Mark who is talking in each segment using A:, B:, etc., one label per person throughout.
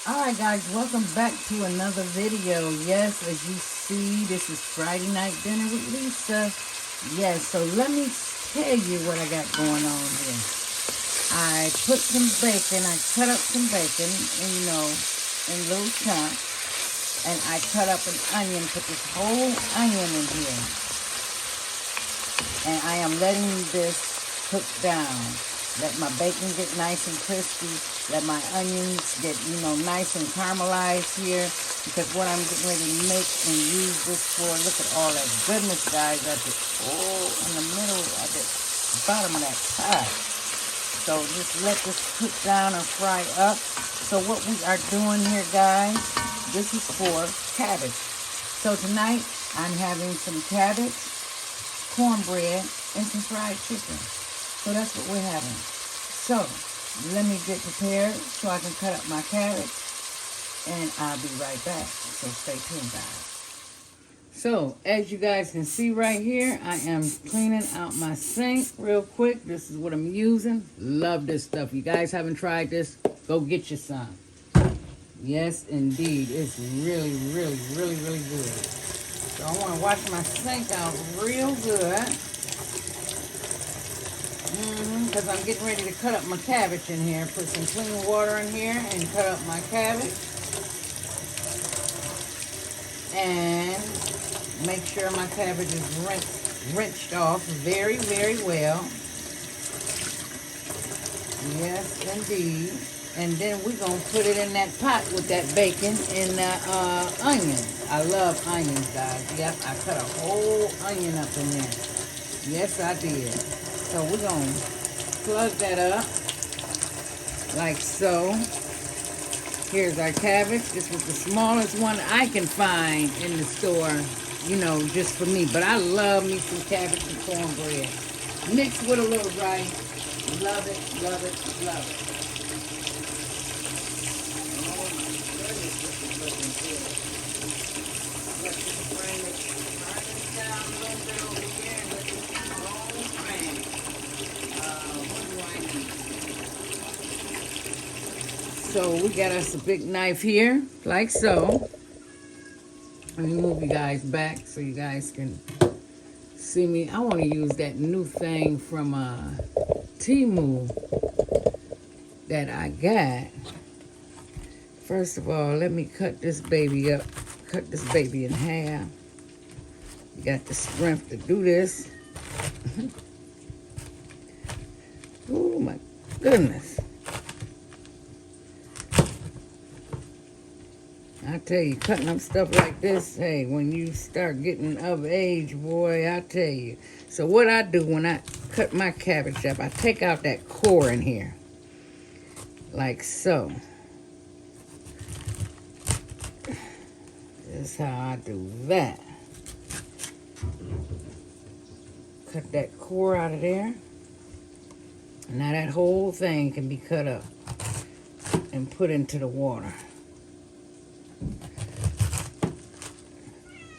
A: Alright guys, welcome back to another video. Yes, as you see, this is Friday night dinner with Lisa. Yes, so let me tell you what I got going on here. I put some bacon, I cut up some bacon, and in little chunks. And I cut up an onion, put this whole onion in here. And I am letting this cook down. Let my bacon get nice and crispy. Let my onions get, nice and caramelized here. Because what I'm getting ready to make and use this for, look at all that goodness, guys, at the, in the middle, at the bottom of that pie. So just let this cook down and fry up. So what we are doing here, guys, this is for cabbage. So tonight, I'm having some cabbage, cornbread, and some fried chicken. So that's what we're having. So, let me get prepared so I can cut up my cabbage. And I'll be right back. So stay tuned, guys. So, as you guys can see right here, I am cleaning out my sink real quick. This is what I'm using. Love this stuff. You guys haven't tried this, go get you some. Yes, indeed. It's really, really, really, really good. So, I want to wash my sink out real good. Because I'm getting ready to cut up my cabbage in here. Put some clean water in here and cut up my cabbage. And make sure my cabbage is rinsed off very, very well. Yes, indeed. And then we're going to put it in that pot with that bacon and that onion. I love onions, guys. Yep, I cut a whole onion up in there. Yes, I did. So we're going to plug that up like so. Here's our cabbage. This was the smallest one I can find in the store, just for me. But I love me some cabbage and cornbread. Mixed with a little rice. Love it, love it, love it. Oh my goodness, this is looking good. Let's bring it, turn it down a little bit over here and let this roll bring. What do I need? So we got us a big knife here, like so. Let me move you guys back so you guys can see me. I want to use that new thing from Temu that I got. First of all, let me cut this baby up. Cut this baby in half. You got the strength to do this. Oh my goodness. I tell you, cutting up stuff like this, hey, when you start getting of age, boy, I tell you. So what I do when I cut my cabbage up, I take out that core in here. Like so. That's how I do that. Cut that core out of there. Now that whole thing can be cut up and put into the water.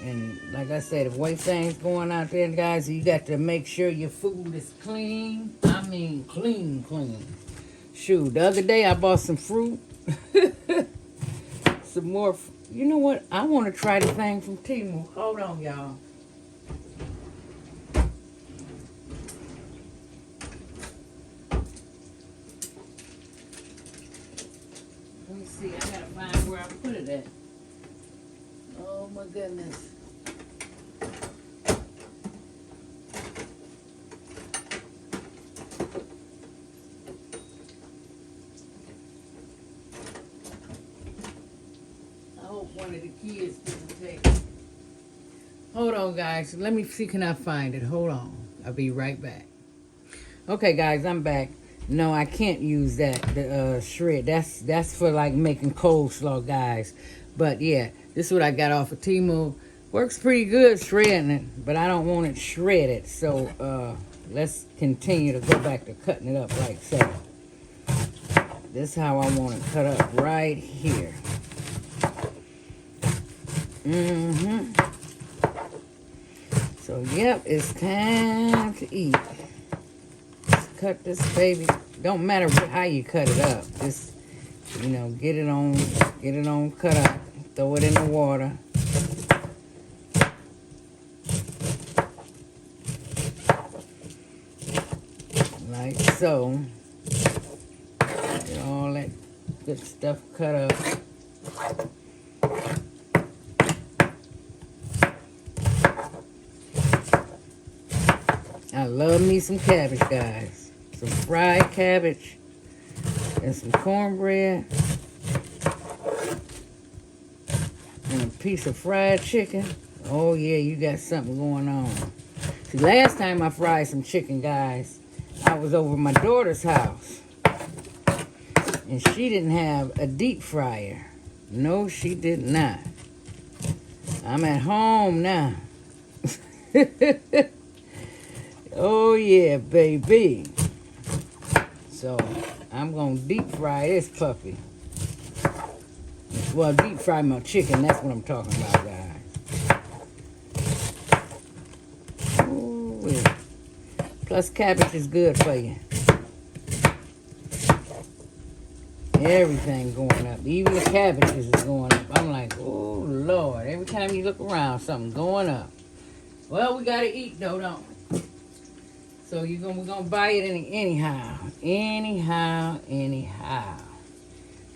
A: And like I said, the way things going out there, guys, you got to make sure your food is clean. I mean, clean, clean. Shoot, the other day I bought some fruit. Some more. You know what? I want to try the thing from Temu. Hold on, y'all. Let me see. I got to find where I put it at. Oh, my goodness. I hope one of the kids doesn't take it. Hold on, guys. Let me see, can I find it? Hold on. I'll be right back. Okay, guys, I'm back. No, I can't use that, the shred. That's for, like, making coleslaw, guys. But, yeah, this is what I got off of Temu. Works pretty good shredding it, but I don't want it shredded. So, let's continue to go back to cutting it up like so. This is how I want it cut up right here. So, yep, it's time to eat. Let's cut this baby. Don't matter how you cut it up. Just, get it on Get it on cut up. Throw it in the water. Like so. Get all that good stuff cut up. I love me some cabbage, guys. Some fried cabbage and some cornbread and a piece of fried chicken. Oh yeah, you got something going on. See, last time I fried some chicken, guys, I was over at my daughter's house. And she didn't have a deep fryer. No, she did not. I'm at home now. Oh yeah, baby. So I'm gonna deep fry this puppy. Well, deep fry my chicken, that's what I'm talking about, guys. Ooh, yeah. Plus cabbage is good for you. Everything going up. Even the cabbages is going up. I'm like, oh Lord. Every time you look around, something's going up. Well, we gotta eat though, don't we? So we're gonna buy it anyhow. Anyhow.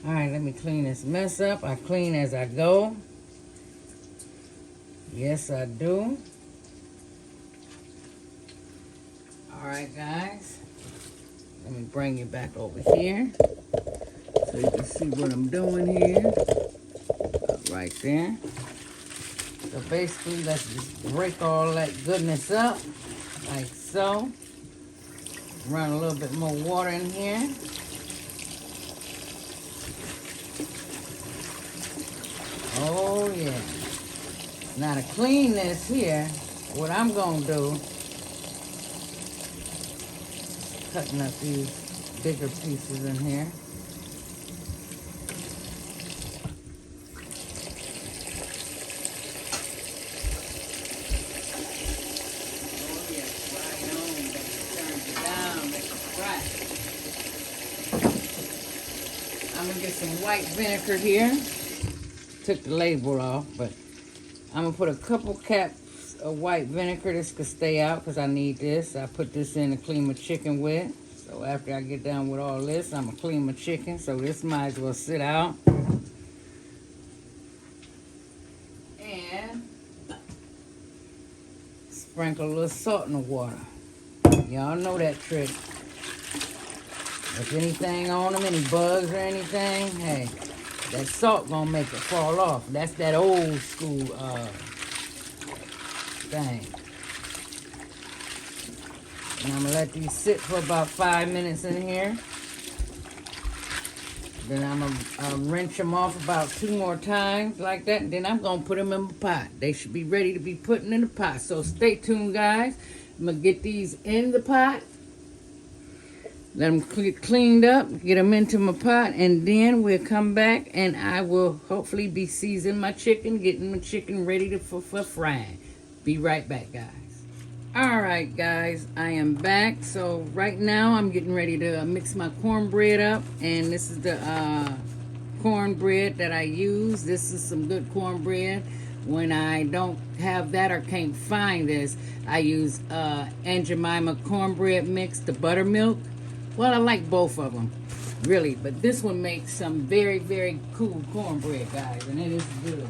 A: Alright, let me clean this mess up. I clean as I go. Yes, I do. Alright, guys. Let me bring you back over here so you can see what I'm doing here. Right there. So basically, let's just break all that goodness up like so. Run a little bit more water in here. Oh yeah. Now to clean this here, what I'm gonna do, cutting up these bigger pieces in here. I'm gonna get some white vinegar here. Took the label off, but I'm gonna put a couple caps of white vinegar. This could stay out because I need this. I put this in to clean my chicken with. So after I get done with all this, I'm gonna clean my chicken. So this might as well sit out. And sprinkle a little salt in the water. Y'all know that trick. If anything on them, any bugs or anything, hey, that salt gonna make it fall off. That's that old school thing. And I'm gonna let these sit for about 5 minutes in here. Then I'm gonna rinse them off about 2 more times like that. And then I'm gonna put them in my pot. They should be ready to be put in the pot. So stay tuned, guys. I'm gonna get these in the pot. Let them get cleaned up, get them into my pot, and then we'll come back and I will hopefully be seasoning my chicken, getting my chicken ready for frying. Be right back, guys. All right, guys, I am back. So right now I'm getting ready to mix my cornbread up, and this is the cornbread that I use. This is some good cornbread. When I don't have that or can't find this, I use Aunt Jemima cornbread mix, the buttermilk. Well, I like both of them, really. But this one makes some very, very cool cornbread, guys. And it is good.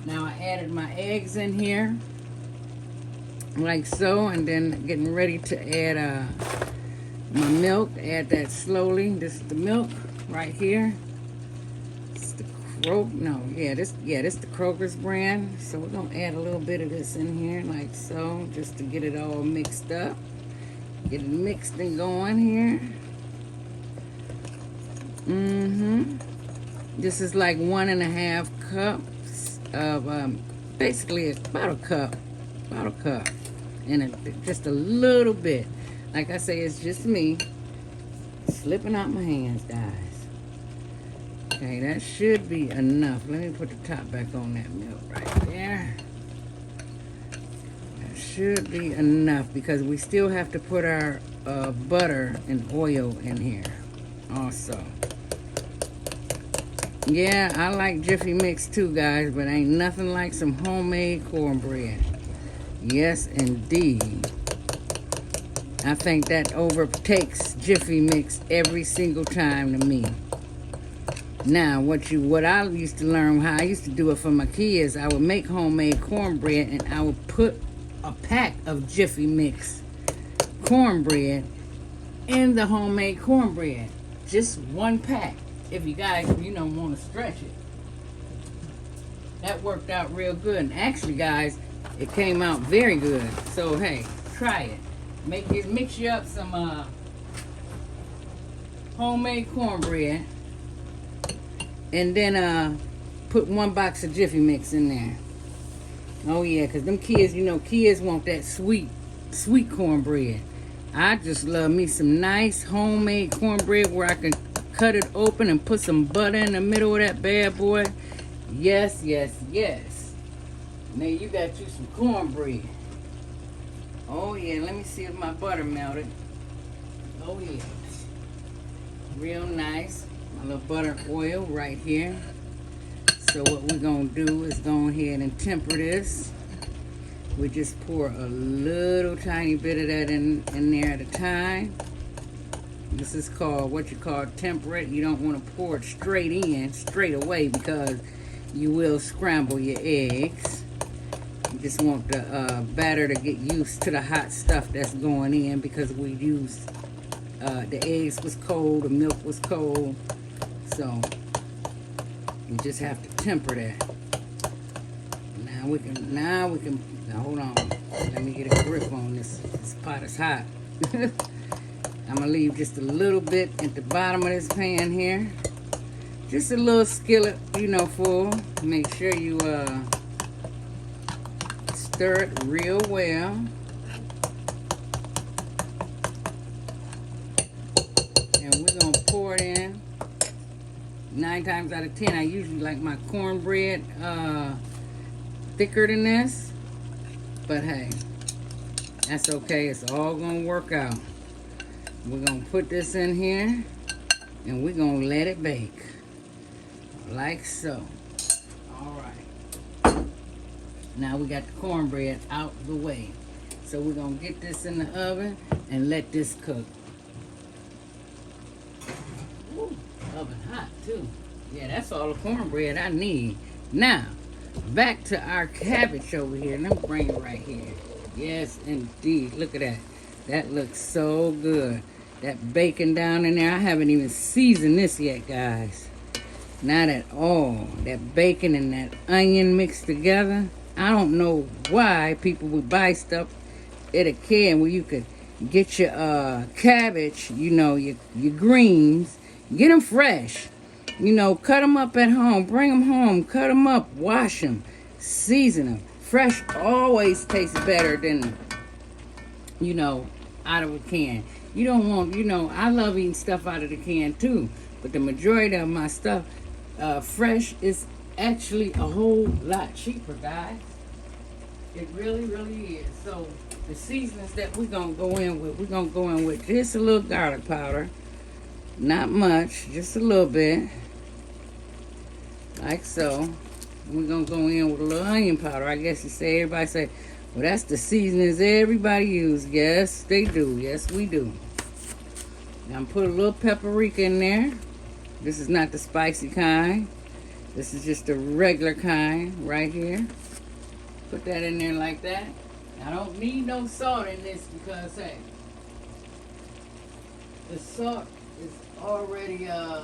A: Now, I added my eggs in here. Like so. And then getting ready to add my milk. Add that slowly. This is the milk right here. It's the this the Kroger's brand. So we're going to add a little bit of this in here like so. Just to get it all mixed up. Get it mixed and going here. This is like 1.5 cups of basically it's about a cup, and just a little bit. Like I say, it's just me slipping out my hands, guys. Okay, that should be enough. Let me put the top back on that milk right there. That should be enough because we still have to put our butter and oil in here also. Yeah, I like Jiffy Mix too, guys, but ain't nothing like some homemade cornbread. Yes, indeed. I think that overtakes Jiffy Mix every single time to me. Now, what I used to learn, how I used to do it for my kids, I would make homemade cornbread and I would put a pack of Jiffy Mix cornbread in the homemade cornbread. Just one pack. If you guys, want to stretch it. That worked out real good. And actually, guys, it came out very good. So, hey, try it. Mix you up some homemade cornbread. And then put one box of Jiffy Mix in there. Oh, yeah, because them kids, kids want that sweet cornbread. I just love me some nice homemade cornbread where I can cut it open and put some butter in the middle of that bad boy. Yes, yes, yes. Now you got you some cornbread. Oh yeah, let me see if my butter melted. Oh yeah. Real nice. My little butter oil right here. So what we're gonna do is go ahead and temper this. We just pour a little tiny bit of that in there at a time. This is called what you call temperate. You don't want to pour it straight away, because you will scramble your eggs. You just want the batter to get used to the hot stuff that's going in, because we used the eggs was cold, the milk was cold. So you just have to temper that. Now we can hold on. Let me get a grip on this. This pot is hot. I'm gonna leave just a little bit at the bottom of this pan here. Just a little skillet, full. Make sure you stir it real well. And we're gonna pour it in. 9 times out of 10, I usually like my cornbread thicker than this. But hey, that's okay. It's all gonna work out. We're gonna put this in here and we're gonna let it bake. Like so. Alright. Now we got the cornbread out the way. So we're gonna get this in the oven and let this cook. Ooh, oven hot too. Yeah, that's all the cornbread I need. Now, back to our cabbage over here. Let me bring it right here. Yes, indeed. Look at that. That looks so good. That bacon down in there. I haven't even seasoned this yet, guys. Not at all. That bacon and that onion mixed together. I don't know why people would buy stuff at a can where you could get your cabbage, your greens. Get them fresh. Cut them up at home. Bring them home. Cut them up. Wash them. Season them. Fresh always tastes better than, out of a can. You don't want, I love eating stuff out of the can too. But the majority of my stuff, fresh, is actually a whole lot cheaper, guys. It really, really is. So the seasonings that we're going to go in with, just a little garlic powder. Not much, just a little bit. Like so. We're going to go in with a little onion powder. I guess everybody say, well, that's the seasonings everybody use. Yes, they do. Yes, we do. Now I'm put a little paprika in there. This is not the spicy kind. This is just the regular kind right here. Put that in there like that. I don't need no salt in this because, hey, the salt is already, the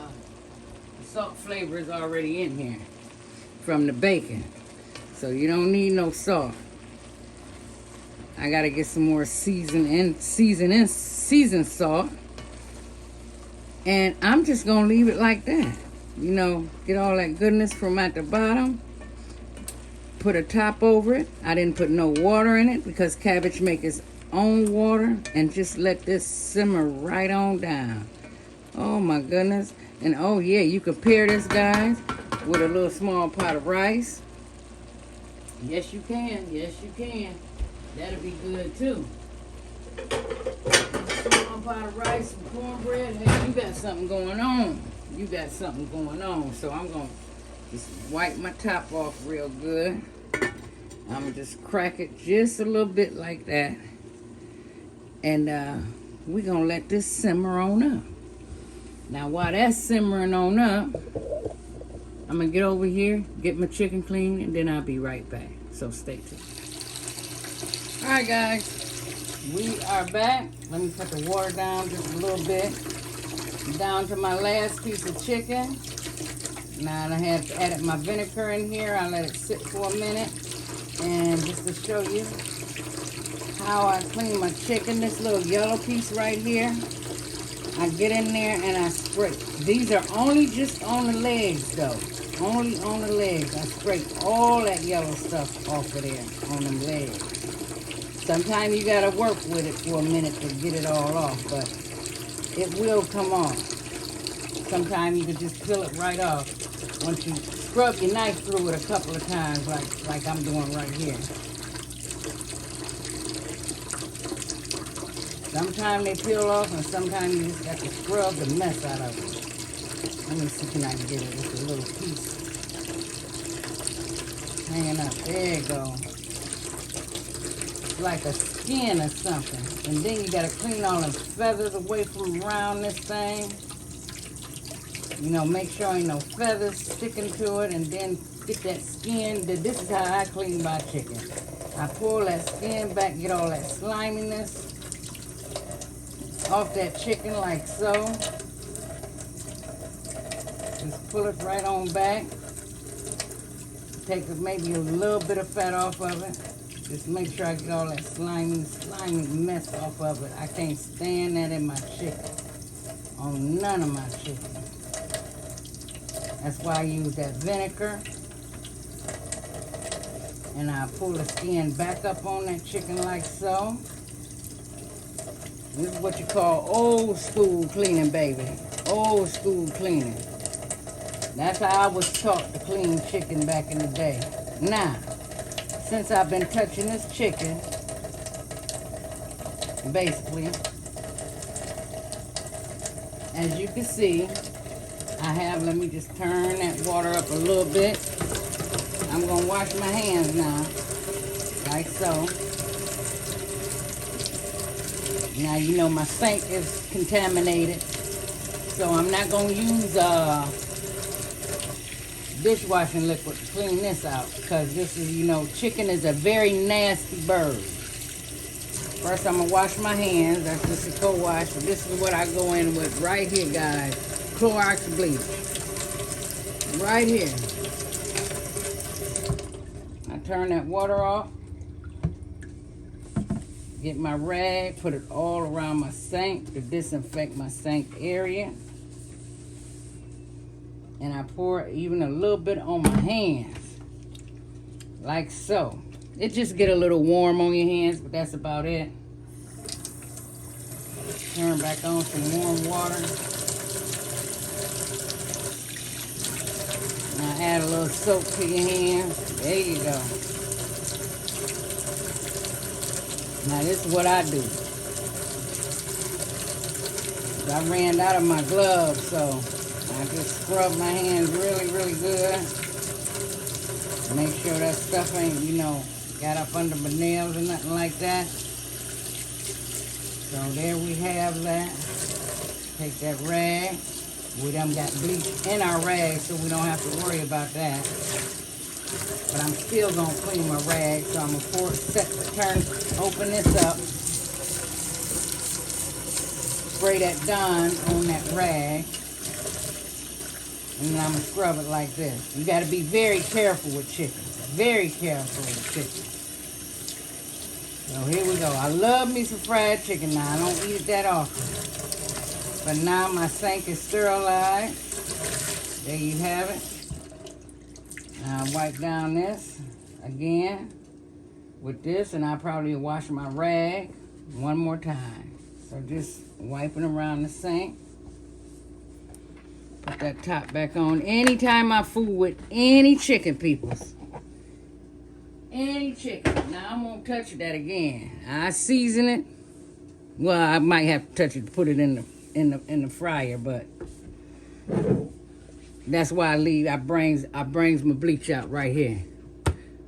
A: salt flavor is already in here from the bacon. So you don't need no salt. I gotta get some more seasoned salt. And I'm just gonna leave it like that. Get all that goodness from at the bottom. Put a top over it. I didn't put no water in it because cabbage make its own water. And just let this simmer right on down. Oh my goodness. And oh yeah, you can pair this, guys, with a little small pot of rice. Yes, you can. Yes, you can. That'll be good too. Small pot of rice and cornbread. Hey, you got something going on. you got something going on. So I'm going to just wipe my top off real good. I'm going to just crack it just a little bit like that. And we're going to let this simmer on up. Now, while that's simmering on up, I'm going to get over here, get my chicken clean, and then I'll be right back. So stay tuned. All right, guys. We are back. Let me cut the water down just a little bit. Down to my last piece of chicken. Now I have added my vinegar in here. I let it sit for a minute. And just to show you how I clean my chicken, this little yellow piece right here, I get in there and I scrape. These are only just on the legs though. Only on the legs. I scrape all that yellow stuff off of there on them legs. Sometimes you gotta work with it for a minute to get it all off, but it will come off. Sometimes you can just peel it right off once you scrub your knife through it a couple of times, like I'm doing right here. Sometimes they peel off, and sometimes you just got to scrub the mess out of it. Let me see, can I get it with a little piece hanging up? There you go. It's like a skin or something. And then you got to clean all the feathers away from around this thing. You know, make sure ain't no feathers sticking to it, and then get that skin. This is how I clean my chicken. I pull that skin back, get all that sliminess off that chicken like so. Just pull it right on back. Take maybe a little bit of fat off of it. Just make sure I get all that slimy mess off of it. I can't stand that in my chicken. On none of my chicken. That's why I use that vinegar. And I pull the skin back up on that chicken like so. This is what you call old school cleaning, baby. Old school cleaning. That's how I was taught to clean chicken back in the day. Now, since I've been touching this chicken, basically, as you can see, I have, let me just turn that water up a little bit. I'm going to wash my hands now, like so. Now, you know my sink is contaminated, so I'm not going to use dishwashing liquid to clean this out, because this is, you know, chicken is a very nasty bird. First, I'm going to wash my hands. That's just a co-wash. This is what I go in with right here, guys. Clorox bleach. Right here. I turn that water off. Get my rag, put it all around my sink to disinfect my sink area. And I pour even a little bit on my hands. Like so. It just get a little warm on your hands, but that's about it. Turn back on some warm water. Now add a little soap to your hands. There you go. Now this is what I do. I ran out of my gloves, so I just scrub my hands really, really good. Make sure that stuff ain't, you know, got up under my nails or nothing like that. So there we have that. Take that rag. We done got bleach in our rag, so we don't have to worry about that. But I'm still gonna clean my rag, so I'm gonna open this up. Spray that Dawn on that rag. And then I'm gonna scrub it like this. You gotta be very careful with chicken. Very careful with chicken. So here we go. I love me some fried chicken now. I don't eat it that often. But now my sink is sterilized. There you have it. Now I wipe down this again with this, and I probably wash my rag one more time. So just wiping around the sink. Put that top back on. Anytime I fool with any chicken, peoples. Any chicken. Now I won't touch that again. I season it. Well, I might have to touch it to put it in the fryer, but That's why I brings my bleach out right here.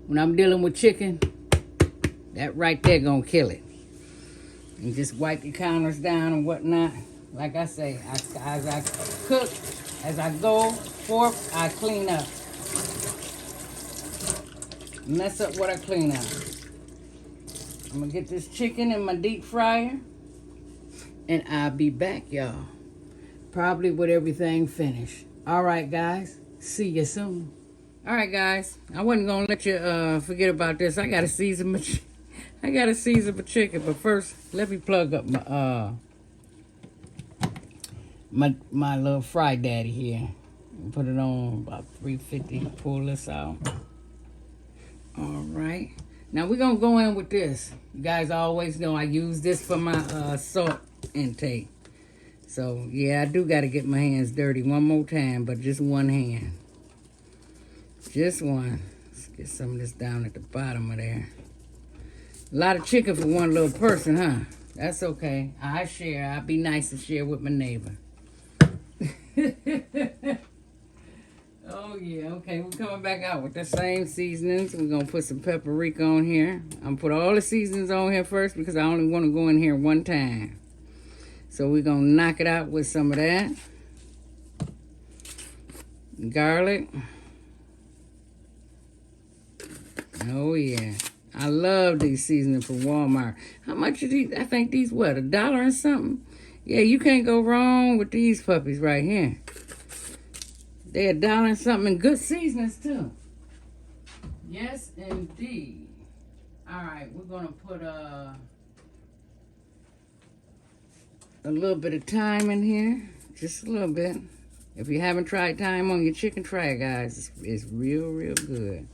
A: When I'm dealing with chicken, that right there gonna kill it. And just wipe your counters down and whatnot. Like I say, as I cook, as I go forth, I clean up. Mess up what I clean up. I'm gonna get this chicken in my deep fryer, and I'll be back, y'all. Probably with everything finished. All right, guys. See you soon. All right, guys. I wasn't gonna let you forget about this. I gotta season my chicken, but first, let me plug up my little fry daddy here. Put it on about 350. Pull this out. All right. Now we're gonna go in with this. You guys always know I use this for my salt intake. So yeah, I do gotta get my hands dirty one more time, but just one hand. Just one. Let's get some of this down at the bottom of there. A lot of chicken for one little person, huh? That's okay. I share. I'll be nice and share with my neighbor. Oh, yeah. Okay, we're coming back out with the same seasonings. We're going to put some paprika on here. I'm going to put all the seasonings on here first because I only want to go in here one time. So we're going to knock it out with some of that. Garlic. Oh, yeah. I love these seasonings from Walmart. How much are these? I think these, what, $1 and something? Yeah, you can't go wrong with these puppies right here. They're $1 and something, and good seasonings, too. Yes, indeed. All right, we're going to put a little bit of thyme in here. Just a little bit. If you haven't tried thyme on your chicken, try it, guys. It's real, real good.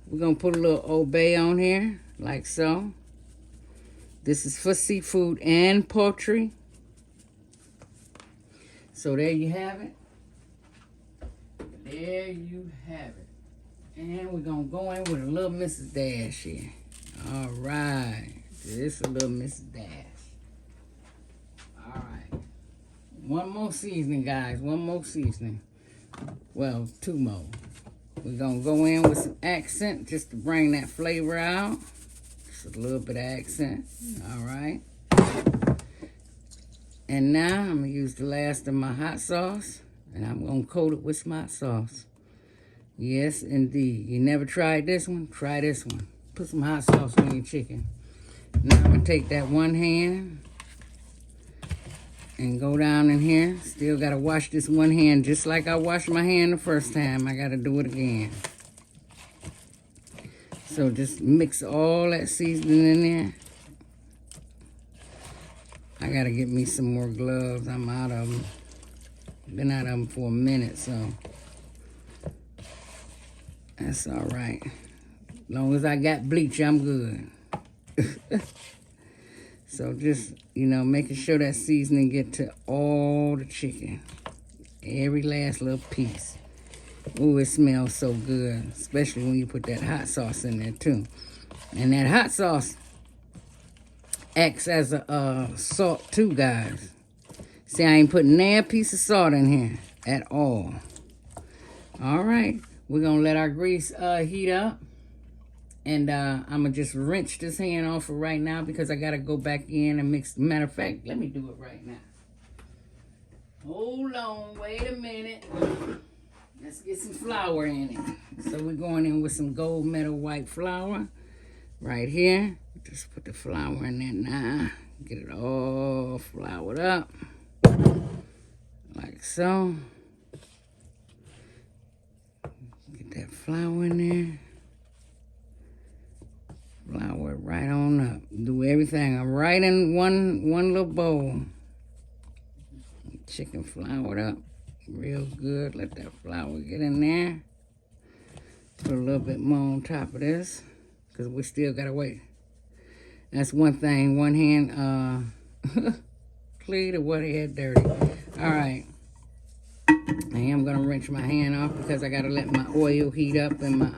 A: We're going to put a little Old Bay on here, like so. This is for seafood and poultry. So there you have it. There you have it. And we're going to go in with a little Mrs. Dash here. All right. This is a little Mrs. Dash. All right. One more seasoning, guys. One more seasoning. Well, two more. We're going to go in with some accent just to bring that flavor out. Just a little bit of accent. All right. And now I'm going to use the last of my hot sauce. And I'm going to coat it with some hot sauce. Yes, indeed. You never tried this one? Try this one. Put some hot sauce on your chicken. Now I'm going to take that one hand and go down in here. Still got to wash this one hand just like I washed my hand the first time. I got to do it again. So just mix all that seasoning in there. I got to get me some more gloves. I'm out of them. Been out of them for a minute, so that's all right. As long as I got bleach, I'm good. So just, you know, making sure that seasoning get to all the chicken. Every last little piece. Ooh, it smells so good, especially when you put that hot sauce in there too. And that hot sauce acts as a salt too, guys. See, I ain't putting a piece of salt in here at all. All right, we're going to let our grease heat up. And I'm going to just rinse this hand off for right now because I got to go back in and mix. Matter of fact, let me do it right now. Hold on, wait a minute. Let's get some flour in it. So we're going in with some gold medal white flour right here. Just put the flour in there now. Get it all floured up. Like so. Get that flour in there. Flour it right on up. Do everything right in one little bowl. Chicken floured up real good. Let that flour get in there. Put a little bit more on top of this because we still gotta wait. That's one thing. One hand clean and one hand dirty. All right. I am gonna rinse my hand off because I gotta let my oil heat up in my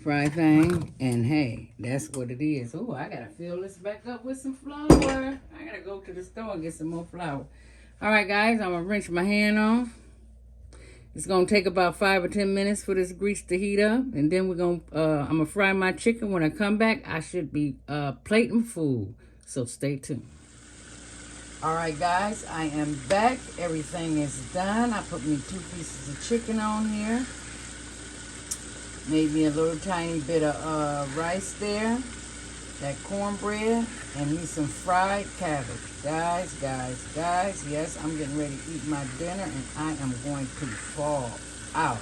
A: fry thing. And hey, that's what it is. Oh, I gotta fill this back up with some flour. I gotta go to the store and get some more flour. All right, guys, I'm going to rinse my hand off. It's going to take about 5 or 10 minutes for this grease to heat up. And then I'm going to fry my chicken. When I come back, I should be plating food. So stay tuned. All right, guys, I am back. Everything is done. I put me 2 pieces of chicken on here. Made me a little tiny bit of rice there. That cornbread. And me some fried cabbage. Guys, yes, I'm getting ready to eat my dinner, and I am going to fall out.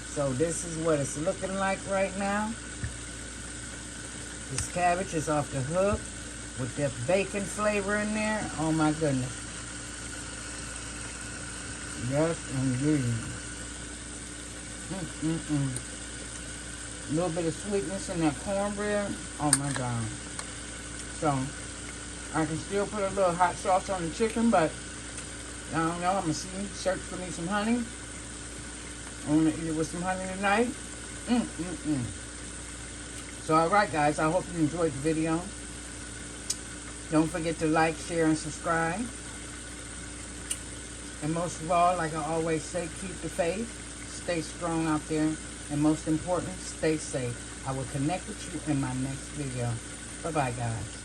A: So this is what it's looking like right now. This cabbage is off the hook with that bacon flavor in there. Oh my goodness. Yes, indeed. A little bit of sweetness in that cornbread. Oh my God. So I can still put a little hot sauce on the chicken, but I don't know. I'm going to search for me some honey. I'm going to eat it with some honey tonight. So, all right, guys. I hope you enjoyed the video. Don't forget to like, share, and subscribe. And most of all, like I always say, keep the faith. Stay strong out there. And most important, stay safe. I will connect with you in my next video. Bye-bye, guys.